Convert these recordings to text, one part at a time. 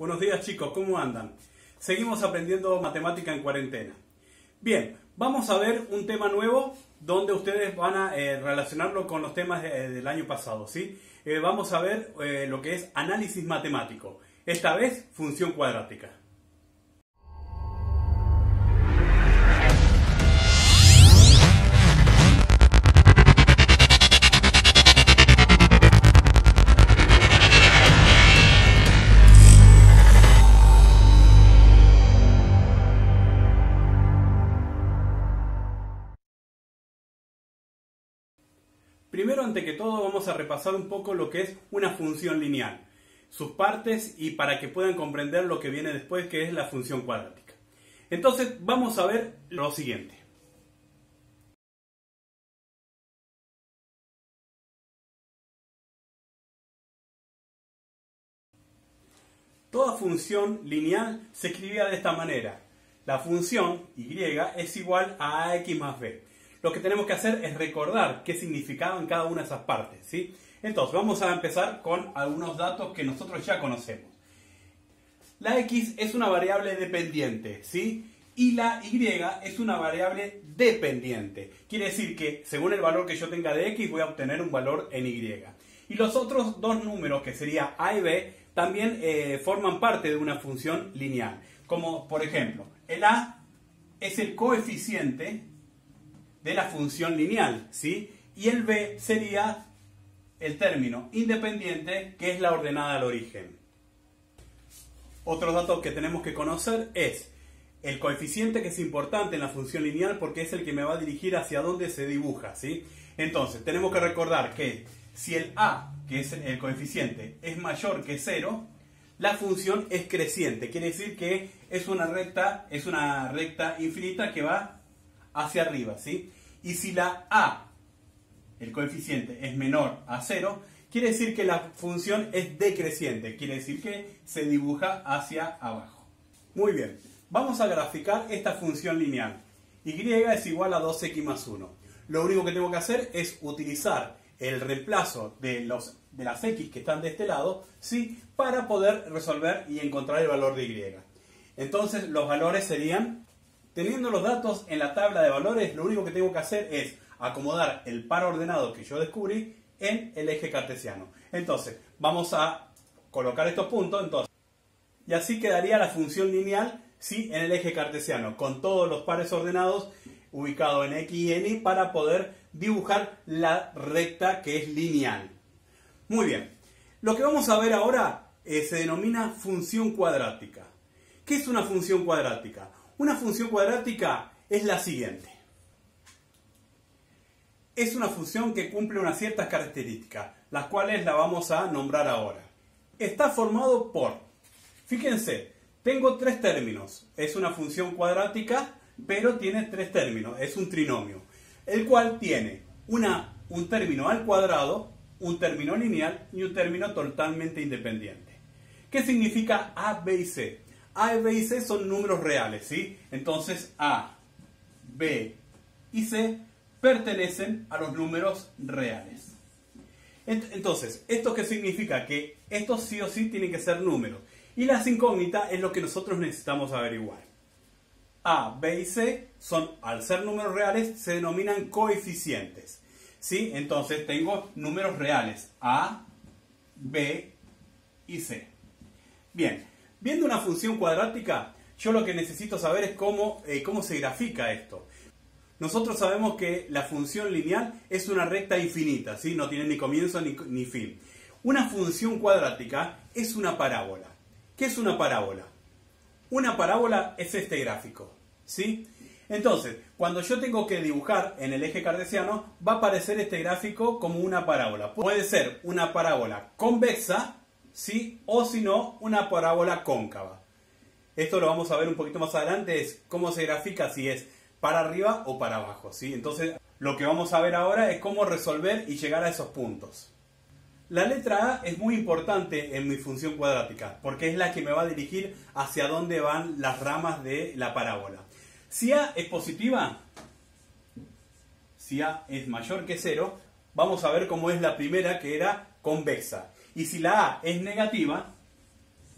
Buenos días chicos, ¿cómo andan? Seguimos aprendiendo matemática en cuarentena. Bien, vamos a ver un tema nuevo donde ustedes van a relacionarlo con los temas del año pasado, ¿sí? Vamos a ver lo que es análisis matemático. Esta vez, función cuadrática. Primero, ante que todo, vamos a repasar un poco lo que es una función lineal, sus partes y para que puedan comprender lo que viene después, que es la función cuadrática. Entonces, vamos a ver lo siguiente. Toda función lineal se escribía de esta manera. La función y es igual a ax más b. Lo que tenemos que hacer es recordar qué significaban cada una de esas partes, ¿sí? Entonces, vamos a empezar con algunos datos que nosotros ya conocemos. La x es una variable dependiente, ¿sí? Y la y es una variable dependiente. Quiere decir que según el valor que yo tenga de x voy a obtener un valor en y. Y los otros dos números, que sería a y b, también forman parte de una función lineal. Como por ejemplo, el a es el coeficiente de la función lineal, ¿sí? Y el b sería el término independiente, que es la ordenada al origen. Otro dato que tenemos que conocer es el coeficiente, que es importante en la función lineal porque es el que me va a dirigir hacia dónde se dibuja, ¿sí? Entonces, tenemos que recordar que si el a, que es el coeficiente, es mayor que 0, la función es creciente. Quiere decir que es una recta infinita que va hacia arriba, ¿sí? Y si la a, el coeficiente, es menor a 0, quiere decir que la función es decreciente. Quiere decir que se dibuja hacia abajo. Muy bien, vamos a graficar esta función lineal. Y es igual a 2x más 1. Lo único que tengo que hacer es utilizar el reemplazo de las x que están de este lado, ¿sí? Para poder resolver y encontrar el valor de y. Entonces los valores serían, teniendo los datos en la tabla de valores, lo único que tengo que hacer es acomodar el par ordenado que yo descubrí en el eje cartesiano. Entonces vamos a colocar estos puntos, y así quedaría la función lineal, ¿sí? En el eje cartesiano, con todos los pares ordenados ubicados en x y en y para poder dibujar la recta que es lineal. Muy bien, lo que vamos a ver ahora se denomina función cuadrática. ¿Qué es una función cuadrática? Una función cuadrática es la siguiente. Es una función que cumple unas ciertas características, las cuales la vamos a nombrar ahora. Está formado por, fíjense, tengo tres términos. Es una función cuadrática, pero tiene tres términos. Es un trinomio, el cual tiene un término al cuadrado, un término lineal y un término totalmente independiente. ¿Qué significa a, b y c? A, b y c son números reales, ¿sí? Entonces a, b y c pertenecen a los números reales. Entonces, ¿esto qué significa? Que estos sí o sí tienen que ser números. Y las incógnitas es lo que nosotros necesitamos averiguar. A, b y c son, al ser números reales, se denominan coeficientes, ¿sí? Entonces tengo números reales, a, b y c. Bien, viendo una función cuadrática, yo lo que necesito saber es cómo se grafica esto. Nosotros sabemos que la función lineal es una recta infinita, ¿sí? No tiene ni comienzo ni fin. Una función cuadrática es una parábola. ¿Qué es una parábola? Una parábola es este gráfico, ¿sí? Entonces, cuando yo tengo que dibujar en el eje cartesiano, va a aparecer este gráfico como una parábola. Puede ser una parábola convexa, ¿sí? O si no, una parábola cóncava. Esto lo vamos a ver un poquito más adelante, es cómo se grafica, si es para arriba o para abajo, ¿sí? Entonces, lo que vamos a ver ahora es cómo resolver y llegar a esos puntos. La letra A es muy importante en mi función cuadrática, porque es la que me va a dirigir hacia dónde van las ramas de la parábola. Si A es positiva, si A es mayor que 0, vamos a ver cómo es la primera, que era convexa. Y si la A es negativa,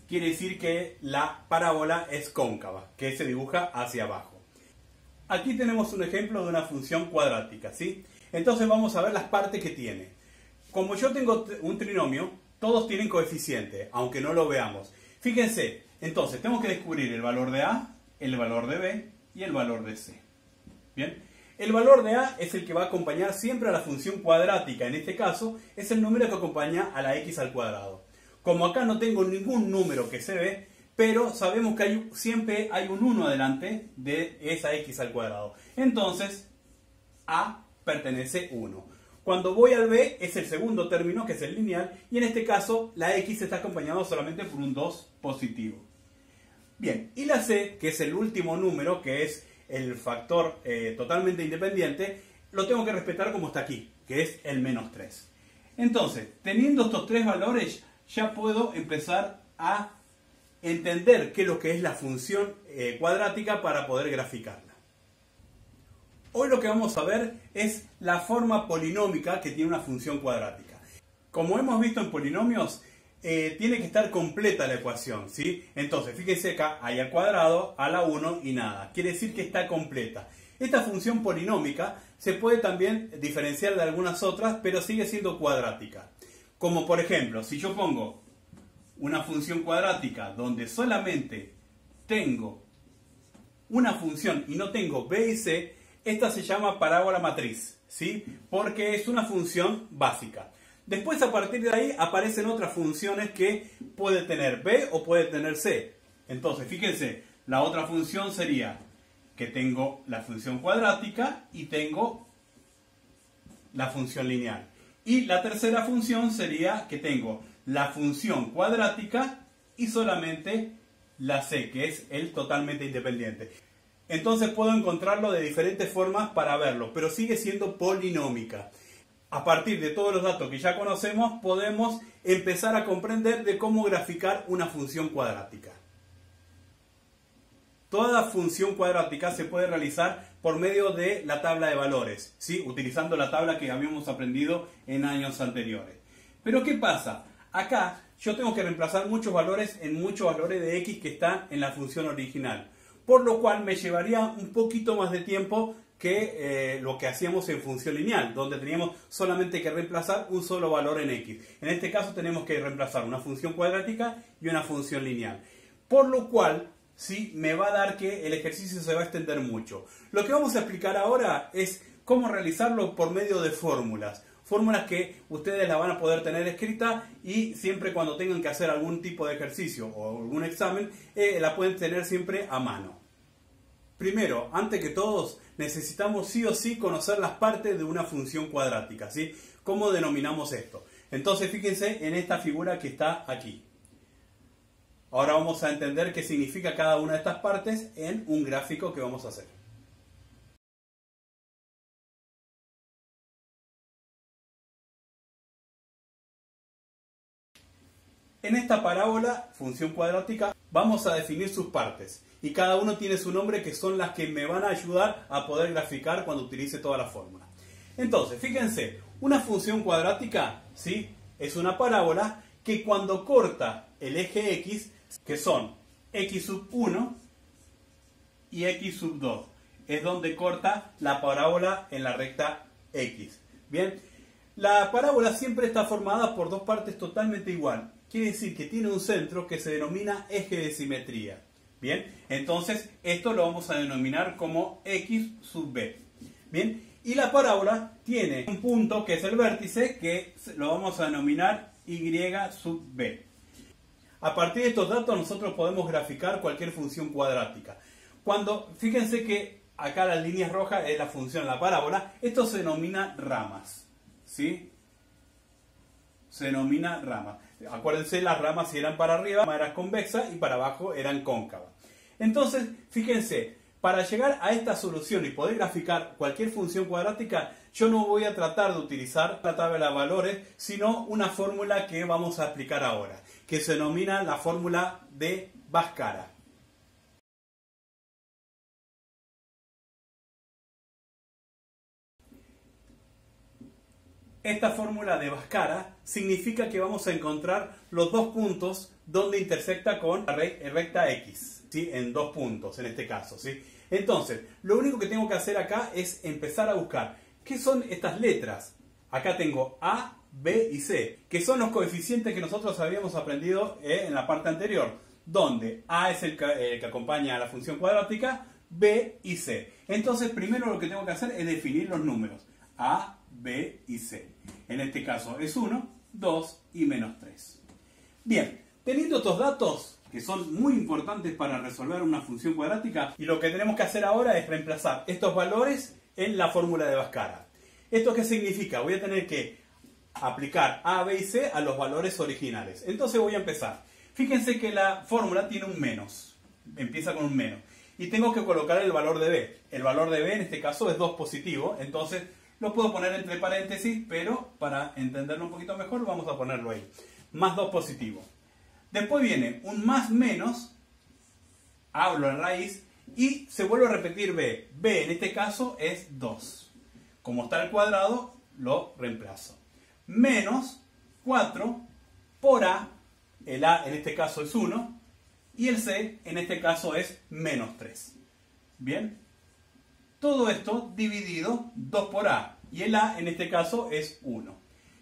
quiere decir que la parábola es cóncava, que se dibuja hacia abajo. Aquí tenemos un ejemplo de una función cuadrática, ¿sí? Entonces vamos a ver las partes que tiene. Como yo tengo un trinomio, todos tienen coeficiente, aunque no lo veamos. Fíjense, entonces tenemos que descubrir el valor de A, el valor de B y el valor de C. Bien, el valor de A es el que va a acompañar siempre a la función cuadrática. En este caso, es el número que acompaña a la x al cuadrado. Como acá no tengo ningún número que se ve, pero sabemos que siempre hay un 1 adelante de esa x al cuadrado. Entonces, A pertenece 1. Cuando voy al B es el segundo término, que es el lineal, y en este caso la x está acompañado solamente por un 2 positivo. Bien, y la C, que es el último número, que es el factor totalmente independiente, lo tengo que respetar como está aquí, que es el menos 3. Entonces, teniendo estos tres valores, ya puedo empezar a entender qué es lo que es la función cuadrática para poder graficarla. Hoy lo que vamos a ver es la forma polinómica que tiene una función cuadrática. Como hemos visto en polinomios, tiene que estar completa la ecuación, ¿sí? Entonces, fíjense acá, hay al cuadrado, a la 1 y nada. Quiere decir que está completa. Esta función polinómica se puede también diferenciar de algunas otras, pero sigue siendo cuadrática. Como por ejemplo, si yo pongo una función cuadrática donde solamente tengo una función y no tengo b y c, esta se llama parábola matriz, ¿sí? Porque es una función básica. Después, a partir de ahí, aparecen otras funciones que puede tener b o puede tener c. Entonces, fíjense, la otra función sería que tengo la función cuadrática y tengo la función lineal. Y la tercera función sería que tengo la función cuadrática y solamente la c, que es el totalmente independiente. Entonces puedo encontrarlo de diferentes formas para verlo, pero sigue siendo polinómica. A partir de todos los datos que ya conocemos, podemos empezar a comprender de cómo graficar una función cuadrática. Toda función cuadrática se puede realizar por medio de la tabla de valores, ¿sí? Utilizando la tabla que habíamos aprendido en años anteriores. Pero ¿qué pasa? Acá yo tengo que reemplazar muchos valores en muchos valores de x que están en la función original, por lo cual me llevaría un poquito más de tiempo que lo que hacíamos en función lineal, donde teníamos solamente que reemplazar un solo valor en x. En este caso tenemos que reemplazar una función cuadrática y una función lineal, por lo cual sí me va a dar que el ejercicio se va a extender mucho. Lo que vamos a explicar ahora es cómo realizarlo por medio de fórmulas. Fórmulas que ustedes la van a poder tener escrita y siempre cuando tengan que hacer algún tipo de ejercicio o algún examen, la pueden tener siempre a mano. Primero, antes que todos, necesitamos sí o sí conocer las partes de una función cuadrática, ¿sí? ¿Cómo denominamos esto? Entonces, fíjense en esta figura que está aquí. Ahora vamos a entender qué significa cada una de estas partes en un gráfico que vamos a hacer. En esta parábola, función cuadrática, vamos a definir sus partes. Y cada uno tiene su nombre, que son las que me van a ayudar a poder graficar cuando utilice toda la fórmula. Entonces, fíjense, una función cuadrática, ¿sí? Es una parábola que cuando corta el eje x, que son x sub 1 y x sub 2, es donde corta la parábola en la recta x. Bien, la parábola siempre está formada por dos partes totalmente igual. Quiere decir que tiene un centro que se denomina eje de simetría. Bien, entonces esto lo vamos a denominar como x sub b. Bien, y la parábola tiene un punto que es el vértice, que lo vamos a denominar y sub b. A partir de estos datos nosotros podemos graficar cualquier función cuadrática. Fíjense que acá las líneas rojas es la función de la parábola, esto se denomina ramas, ¿sí? Se denomina ramas. Acuérdense, las ramas si eran para arriba eran convexas y para abajo eran cóncavas. Entonces, fíjense, para llegar a esta solución y poder graficar cualquier función cuadrática, yo no voy a tratar de utilizar la tabla de valores, sino una fórmula que vamos a explicar ahora, que se denomina la fórmula de Bhaskara. esta fórmula de Bhaskara significa que vamos a encontrar los dos puntos donde intersecta con la recta X, ¿sí? En dos puntos en este caso, ¿sí? Entonces, lo único que tengo que hacer acá es empezar a buscar qué son estas letras. Acá tengo A, B y C, que son los coeficientes que nosotros habíamos aprendido en la parte anterior, donde A es el que acompaña a la función cuadrática, B y C. Entonces, primero lo que tengo que hacer es definir los números A, B y C. En este caso es 1, 2 y menos 3. Bien, teniendo estos datos, que son muy importantes para resolver una función cuadrática, y lo que tenemos que hacer ahora es reemplazar estos valores en la fórmula de Bhaskara. ¿Esto qué significa? Voy a tener que aplicar A, B y C a los valores originales. Entonces voy a empezar. Fíjense que la fórmula tiene un menos. Empieza con un menos. Y tengo que colocar el valor de B. El valor de B en este caso es 2 positivo. Entonces lo puedo poner entre paréntesis, pero para entenderlo un poquito mejor vamos a ponerlo ahí. Más 2 positivo. Después viene un más menos. Hablo en raíz. Y se vuelve a repetir B. B en este caso es 2. Como está al cuadrado, lo reemplazo. Menos 4 por A. El A en este caso es 1. Y el C en este caso es menos 3. Bien. Todo esto dividido 2 por A. Y el A en este caso es 1.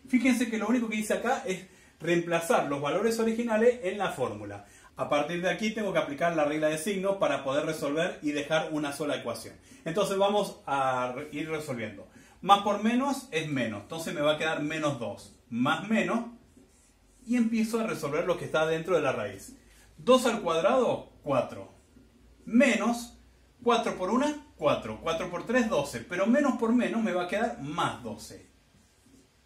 Fíjense que lo único que hice acá es reemplazar los valores originales en la fórmula. A partir de aquí tengo que aplicar la regla de signo para poder resolver y dejar una sola ecuación. Entonces vamos a ir resolviendo. Más por menos es menos. Entonces me va a quedar menos 2. Más menos. Y empiezo a resolver lo que está dentro de la raíz. 2 al cuadrado, 4. Menos 4 por 1, 4. 4 por 3, 12. Pero menos por menos me va a quedar más 12.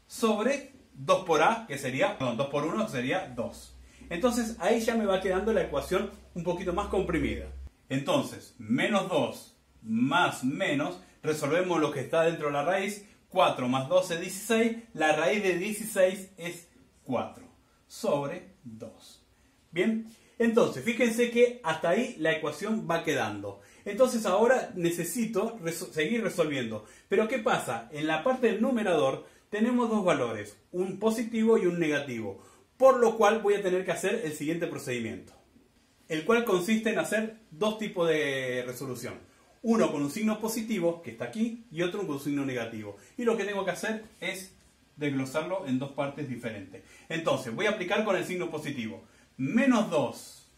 Sobre 2 por A, que sería, perdón, 2 por 1 sería 2. Entonces ahí ya me va quedando la ecuación un poquito más comprimida. Entonces, menos 2 más menos, resolvemos lo que está dentro de la raíz. 4 más 12, 16. La raíz de 16 es 4. Sobre 2. Bien, entonces fíjense que hasta ahí la ecuación va quedando. Entonces ahora necesito seguir resolviendo. Pero ¿qué pasa? En la parte del numerador tenemos dos valores, un positivo y un negativo. Por lo cual voy a tener que hacer el siguiente procedimiento. El cual consiste en hacer dos tipos de resolución. Uno con un signo positivo, que está aquí, y otro con un signo negativo. Y lo que tengo que hacer es desglosarlo en dos partes diferentes. Entonces, voy a aplicar con el signo positivo. Menos 2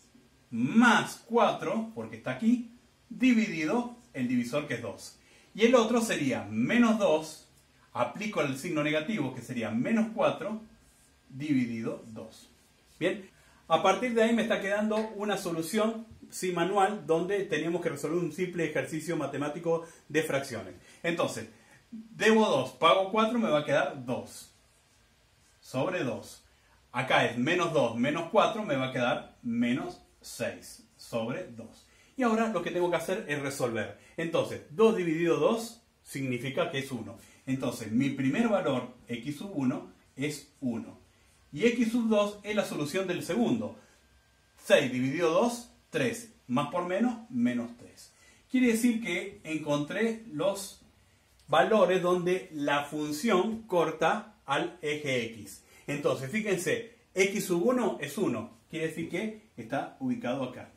más 4, porque está aquí, dividido el divisor que es 2. Y el otro sería menos 2, aplico el signo negativo, que sería menos 4, dividido 2. Bien, a partir de ahí me está quedando una solución manual donde teníamos que resolver un simple ejercicio matemático de fracciones. Entonces, debo 2, pago 4, me va a quedar 2 sobre 2. Acá es menos 2 menos 4, me va a quedar menos 6 sobre 2. Y ahora lo que tengo que hacer es resolver. Entonces, 2 dividido 2 significa que es 1. Entonces, mi primer valor, x sub 1, es 1. Y x sub 2 es la solución del segundo. 6 dividido 2, 3. Más por menos, menos 3. Quiere decir que encontré los valores donde la función corta al eje x. Entonces, fíjense, x sub 1 es 1. Quiere decir que está ubicado acá.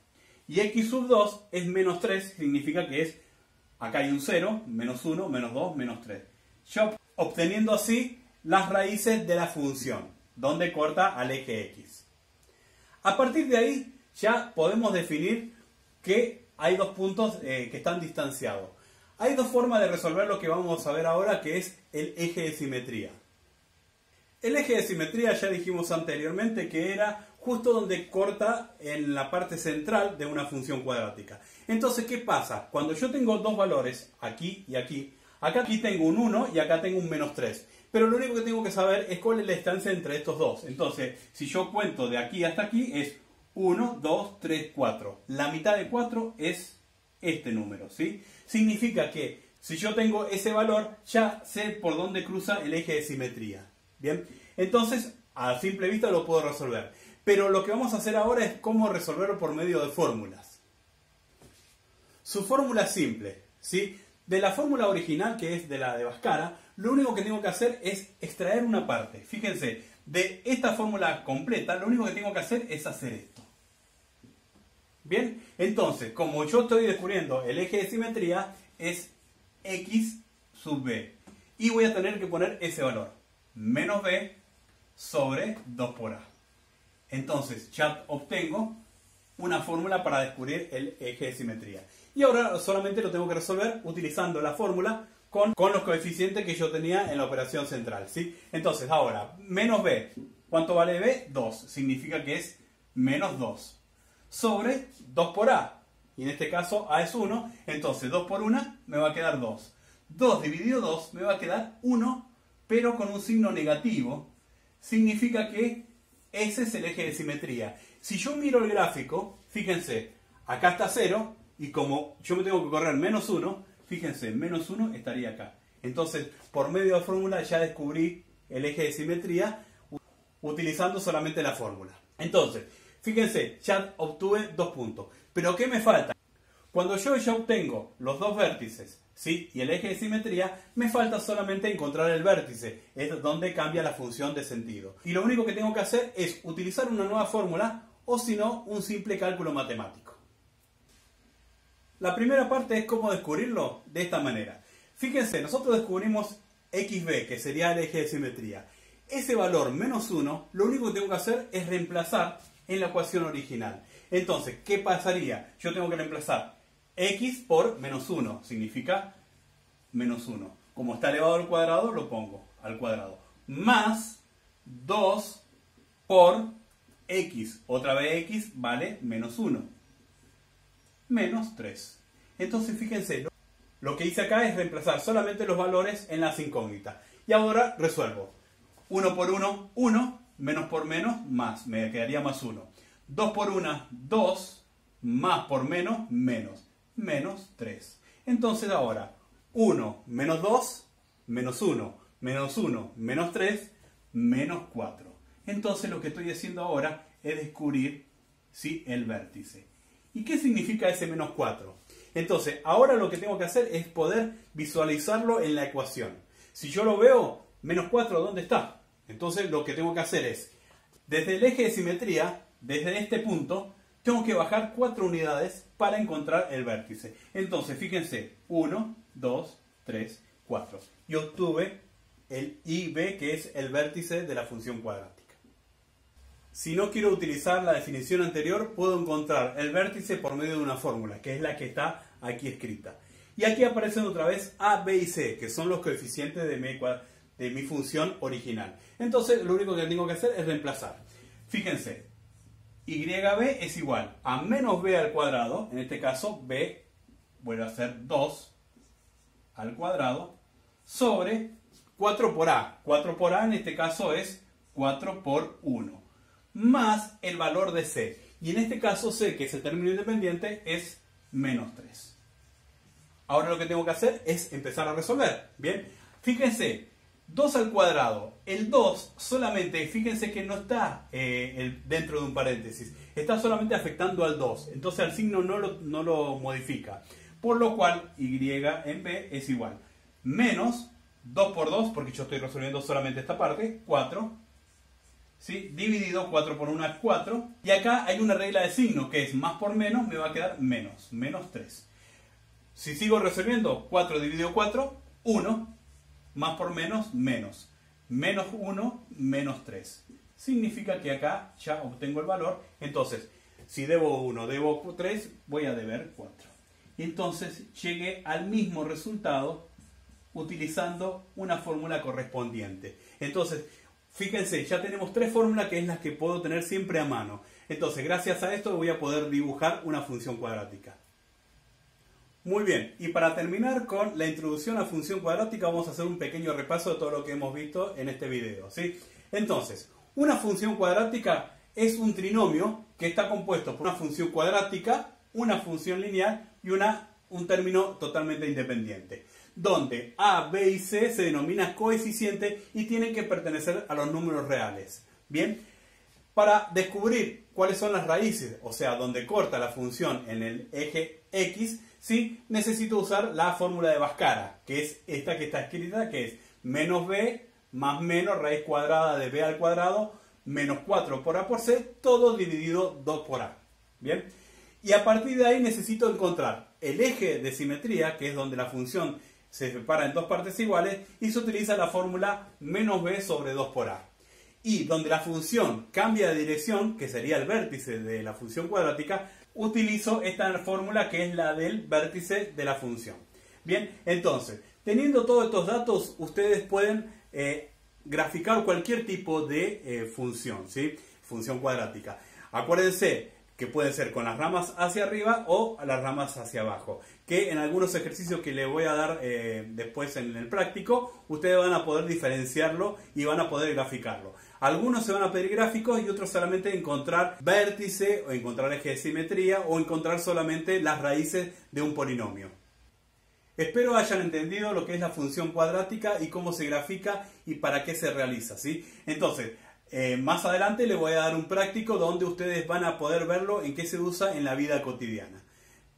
Y x sub 2 es menos 3. Significa que es, acá hay un 0, menos 1, menos 2, menos 3. Yo obteniendo así las raíces de la función, donde corta al eje x. A partir de ahí ya podemos definir que hay dos puntos que están distanciados. Hay dos formas de resolver lo que vamos a ver ahora, que es el eje de simetría. El eje de simetría ya dijimos anteriormente que era justo donde corta en la parte central de una función cuadrática. Entonces, ¿qué pasa? Cuando yo tengo dos valores, aquí y aquí, aquí tengo un 1 y acá tengo un menos 3. Pero lo único que tengo que saber es cuál es la distancia entre estos dos. Entonces, si yo cuento de aquí hasta aquí, es 1, 2, 3, 4. La mitad de 4 es este número, ¿sí? Significa que si yo tengo ese valor, ya sé por dónde cruza el eje de simetría. ¿Bien? Entonces, a simple vista lo puedo resolver. Pero lo que vamos a hacer ahora es cómo resolverlo por medio de fórmulas. Su fórmula es simple, ¿sí? De la fórmula original, que es de la de Bhaskara, lo único que tengo que hacer es extraer una parte. Fíjense, de esta fórmula completa, lo único que tengo que hacer es hacer esto. Bien, entonces, como yo estoy descubriendo el eje de simetría, es x sub b. Y voy a tener que poner ese valor, menos b sobre 2 por a. Entonces, ya obtengo una fórmula para descubrir el eje de simetría. Y ahora solamente lo tengo que resolver utilizando la fórmula con los coeficientes que yo tenía en la operación central, ¿sí? Entonces, ahora, menos b. ¿Cuánto vale b? 2. Significa que es menos 2. Sobre 2 por a. Y en este caso a es 1. Entonces, 2 por 1 me va a quedar 2. 2 dividido 2 me va a quedar 1, pero con un signo negativo. Significa que ese es el eje de simetría. Si yo miro el gráfico, fíjense, acá está 0, y como yo me tengo que correr menos 1, fíjense, menos 1 estaría acá. Entonces, por medio de la fórmula ya descubrí el eje de simetría utilizando solamente la fórmula. Entonces, fíjense, ya obtuve 2 puntos. ¿Pero qué me falta? Cuando yo ya obtengo los dos vértices, ¿sí?, y el eje de simetría, me falta solamente encontrar el vértice. Es donde cambia la función de sentido. Y lo único que tengo que hacer es utilizar una nueva fórmula o si no, un simple cálculo matemático. La primera parte es cómo descubrirlo de esta manera. Fíjense, nosotros descubrimos xb, que sería el eje de simetría. Ese valor menos 1, lo único que tengo que hacer es reemplazar en la ecuación original. Entonces, ¿qué pasaría? Yo tengo que reemplazar x por menos 1, significa menos 1. Como está elevado al cuadrado, lo pongo al cuadrado. Más 2 por x, otra vez x vale menos 1. Menos 3. Entonces, fíjense, lo que hice acá es reemplazar solamente los valores en las incógnitas. Y ahora resuelvo. 1 por 1, 1. Menos por menos, más. Me quedaría más 1. 2 por 1, 2. Más por menos, menos. Menos 3. Entonces ahora, 1 menos 2, menos 1. Menos 1, menos 3, menos 4. Entonces lo que estoy haciendo ahora es descubrir, ¿sí?, el vértice. ¿Y qué significa ese menos 4? Entonces, ahora lo que tengo que hacer es poder visualizarlo en la ecuación. Si yo lo veo, menos 4, ¿dónde está? Entonces, lo que tengo que hacer es, desde el eje de simetría, desde este punto, tengo que bajar 4 unidades para encontrar el vértice. Entonces, fíjense, 1, 2, 3, 4. Y obtuve el IB, que es el vértice de la función cuadrática. Si no quiero utilizar la definición anterior, puedo encontrar el vértice por medio de una fórmula, que es la que está aquí escrita. Y aquí aparecen otra vez A, B y C, que son los coeficientes de mi función original. Entonces, lo único que tengo que hacer es reemplazar. Fíjense, YB es igual a menos B al cuadrado, en este caso B vuelve a ser 2 al cuadrado, sobre 4 por A. 4 por A en este caso es 4 por 1. Más el valor de C. Y en este caso C, que es el término independiente, es menos 3. Ahora lo que tengo que hacer es empezar a resolver. Bien, fíjense, 2 al cuadrado. El 2 solamente, fíjense que no está dentro de un paréntesis. Está solamente afectando al 2. Entonces al signo no lo modifica. Por lo cual Y en B es igual. Menos 2 por 2, porque yo estoy resolviendo solamente esta parte, 4. ¿Sí? Dividido 4 por 1 es 4. Y acá hay una regla de signo que es más por menos, me va a quedar menos 3. Si sigo resolviendo, 4 dividido 4, 1. Más por menos, menos. Menos 1, menos 3. Significa que acá ya obtengo el valor. Entonces, si debo 1, debo 3, voy a deber 4. Y entonces llegué al mismo resultado utilizando una fórmula correspondiente. Entonces, fíjense, ya tenemos 3 fórmulas que es las que puedo tener siempre a mano. Entonces, gracias a esto voy a poder dibujar una función cuadrática. Muy bien, y para terminar con la introducción a función cuadrática vamos a hacer un pequeño repaso de todo lo que hemos visto en este video, ¿sí? Entonces, una función cuadrática es un trinomio que está compuesto por una función cuadrática, una función lineal y un término totalmente independiente, donde A, B y C se denominan coeficientes y tienen que pertenecer a los números reales. Bien, para descubrir cuáles son las raíces, o sea, donde corta la función en el eje X, ¿sí? Necesito usar la fórmula de Bhaskara, que es esta que está escrita, que es menos b más menos raíz cuadrada de b al cuadrado menos 4 por a por c, todo dividido 2 por a. ¿Bien? Y a partir de ahí necesito encontrar el eje de simetría, que es donde la función se separa en dos partes iguales, y se utiliza la fórmula menos b sobre 2 por a. Y donde la función cambia de dirección, que sería el vértice de la función cuadrática, utilizo esta fórmula que es la del vértice de la función. Bien, entonces, teniendo todos estos datos, ustedes pueden graficar cualquier tipo de función, ¿sí? Función cuadrática. Acuérdense que pueden ser con las ramas hacia arriba o las ramas hacia abajo, que en algunos ejercicios que les voy a dar después en el práctico, ustedes van a poder diferenciarlo y van a poder graficarlo. Algunos se van a pedir gráficos y otros solamente encontrar vértice o encontrar eje de simetría o encontrar solamente las raíces de un polinomio. Espero hayan entendido lo que es la función cuadrática y cómo se grafica y para qué se realiza, ¿sí? Entonces, más adelante les voy a dar un práctico donde ustedes van a poder verlo en qué se usa en la vida cotidiana.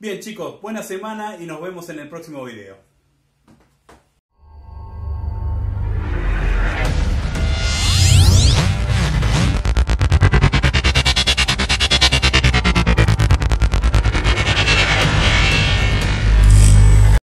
Bien chicos, buena semana y nos vemos en el próximo video.